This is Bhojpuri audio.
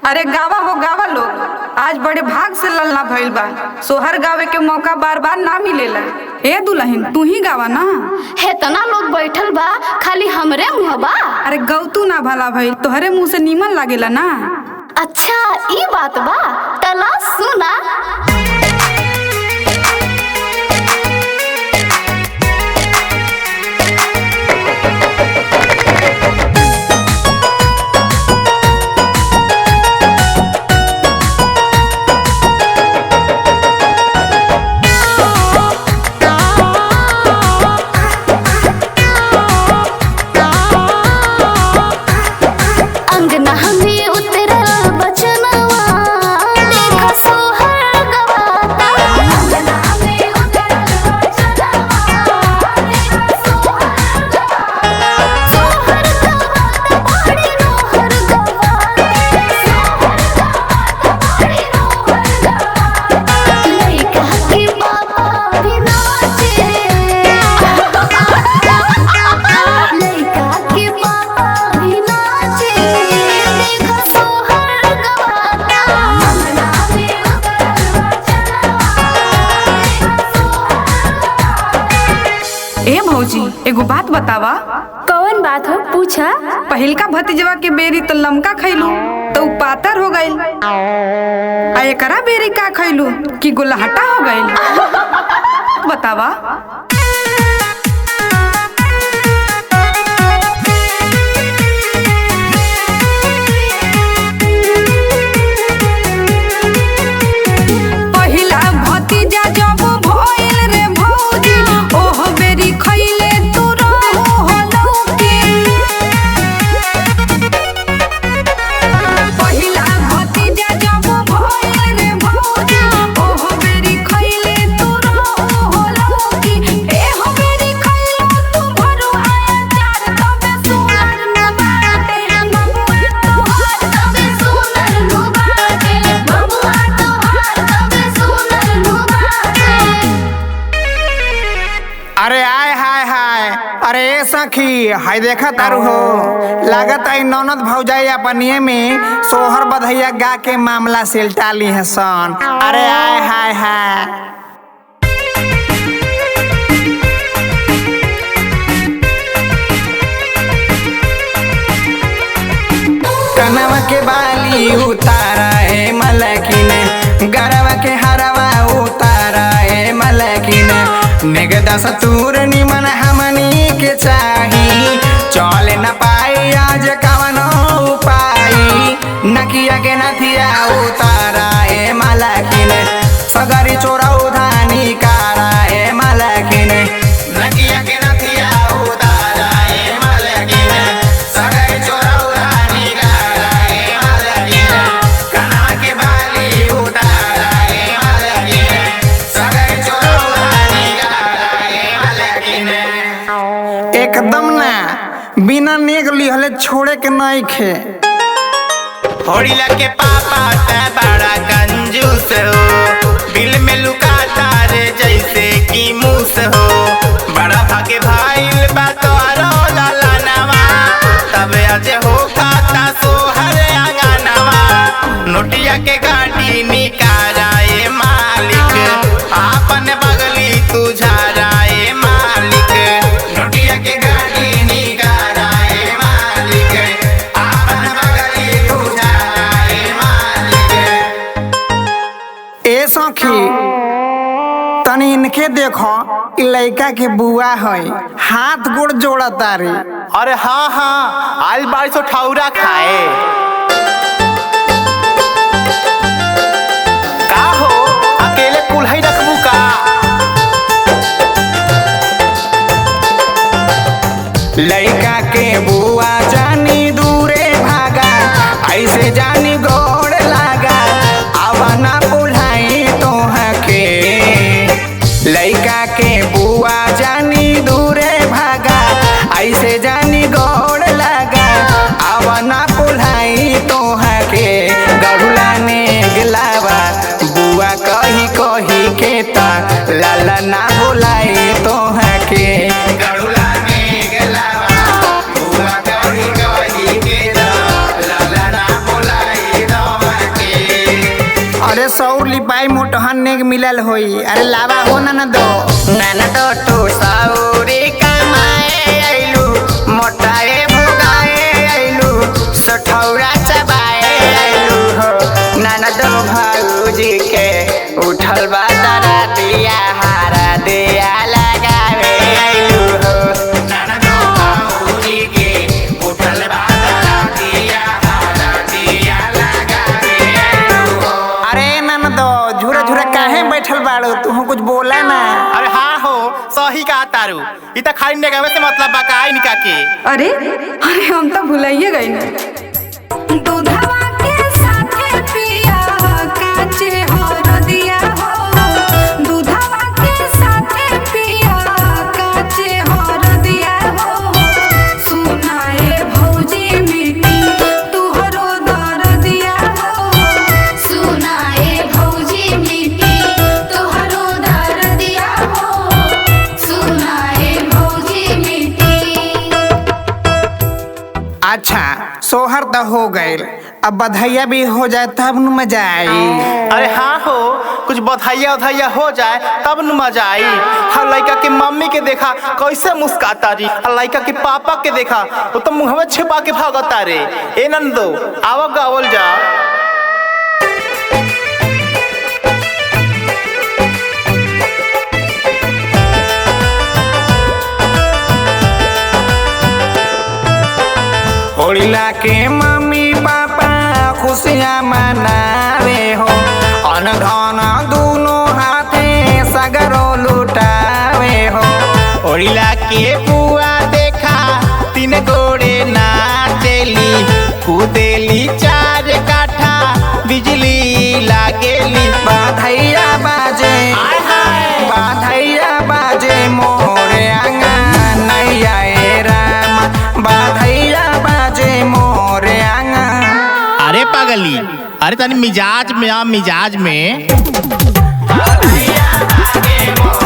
अरे गावा हो गावा लोग, आज बड़े भाग से लल्ला भइल बा। सोहर गावे के मौका बार बार ना मिलेला। ए दुल्हन तू ही गावा ना। हेतना लोग बैठल बा, खाली हमरे मुँह बा। अरे गौतू ना भला भइल, तोहरे मुँह से नीमन लागेला ना। अच्छा ई बात बा, तला सुना। ए भौजी एगो बात बतावा। कौन बात हो, पूछा। पहिलका भतीजवा के बेरी तो लमका खैलू तो पातर हो गईल, आ एकरा बेरी का खैलू कि गुलहटा हो गईल। बतावा। अरे आय हाय हाय, अरे ए सखी हाय देखा तारू हो, लागत आई ननद भौजाई अपनिए में सोहर बधैया गा के मामला सिलटा ली है सन। अरे आय हाय हाय। कनवा के बाली उतारा है मलकिने, गरवा के हरवा उतारा है मलकिने। निगदा सतूर निमन हमनी के चाही, चले न पाई आज कवनो उपाई। नकिया के नथिया उतारा ए मलकिने, सगरी चोरा उधानी कारा ए मलकिने। नकिया के नथिया उतारा ए मलकिने, सगरी चोरा उधानी कारा ए मलकिने। कनवा के बाली उतारा ए मलकिने, सगरी चोरा उधानी कारा ए मलकिने। एकदम ना, बिना नेग लिहले छोड़े के नहीं खे। होड़ीला के पापा ते बड़ा कंजूस हो, बिल में लुकाता रे जैसे कि मूस हो। बड़ा भागे भाईल बा तोरो लाला नवा, तब आज हो खाता सोहर आंगनवा। नोटिया के गाड़ी निकारा ए मालिक, आपन बगली तुझा राए मालिक। नोटिया के गाड़ी निकारा ए मालिक, आपन बगली तुझा राए मालिक। ए सखी तनी इनके देखो, इ लइका के बुआ है, हाथ गोड़ जोड़ा तारी। अरे हाँ हाँ, आज बारिश ठौरा खाए। का हो, अकेले कुल्हाई रखबू का? लइका के बुआ जानी दूरे भागा, ऐसे जानी गोड़ लागा। आवना बुलाई तोहा के, लइका के बुआ जानी दूरे भागा, ऐसे जानी गोड़ लागा। आवना बुलाई तोहा के, गढ़ुला ने गिलावा बुआ कही कही के ता लाला ना बुलाई तोहा के। गढ़ुला ने गिलावा बुआ अरे 100 लिपाई मोटहन ने मिलल होई। अरे लावा हो ना दो ननदो तू सौरी कमाए आइलू, मोटाए भुगाए आइलू, सठौरा चबाए आइलू हो। ननदो भौजी के उठल बा दरा दिया हारा दिया लगावे आइलू हो। ननदो भौजी के उठल बा दरा दिया हारा दिया लगावे आइलू हो। अरे ननदो झूरा झूरा काहे बैठल बाड़ो तू कुछ बोला ना। अरे हाँ हो सही कहा तारू, इ त खाली नेगावे से मतलब बा का इनका के। अरे अरे हम तो भुलाइए गई ना। दूधवा के साथे पिया काचे हरदिया हो, दूधवा के साथे पिया काचे हरदिया हो। सुनाए भौजी मिट्टी तुहरो दरदिया हो, सुनाए भौजी मिट्टी तोहरो दरदिया हो, सुनाए भौजी मिट्टी। अच्छा सोहर तो हो गए, अब बधाइया भी हो जाए तब न मजा आई। अरे हाँ हो कुछ बधाइया उधाइया हो जाए तब न मजा आई। हर लड़का के मम्मी के देखा कैसे मुस्काता री, हर लड़का के पापा के देखा वो तो मुँह में छिपा के भागता रे। ए नंदो आवा गावल जा। होलिला के मम्मी पापा खुशियाँ मनावे हो, अन धन दोनों हाथे सगरो लुटावे हो। ओरिला के बुआ देखा तीन गोड़े नाचेली, कूदेली 4 काठा बिजली लागेली। बधाइया बाजे बधाइया बाजे मोरे आंगन नैया ए राम, बधाइया बाजे मोरे आंगन। अरे पागली, अरे तनी मिजाज में आ, मिजाज में। बधाइया बाजे मोरे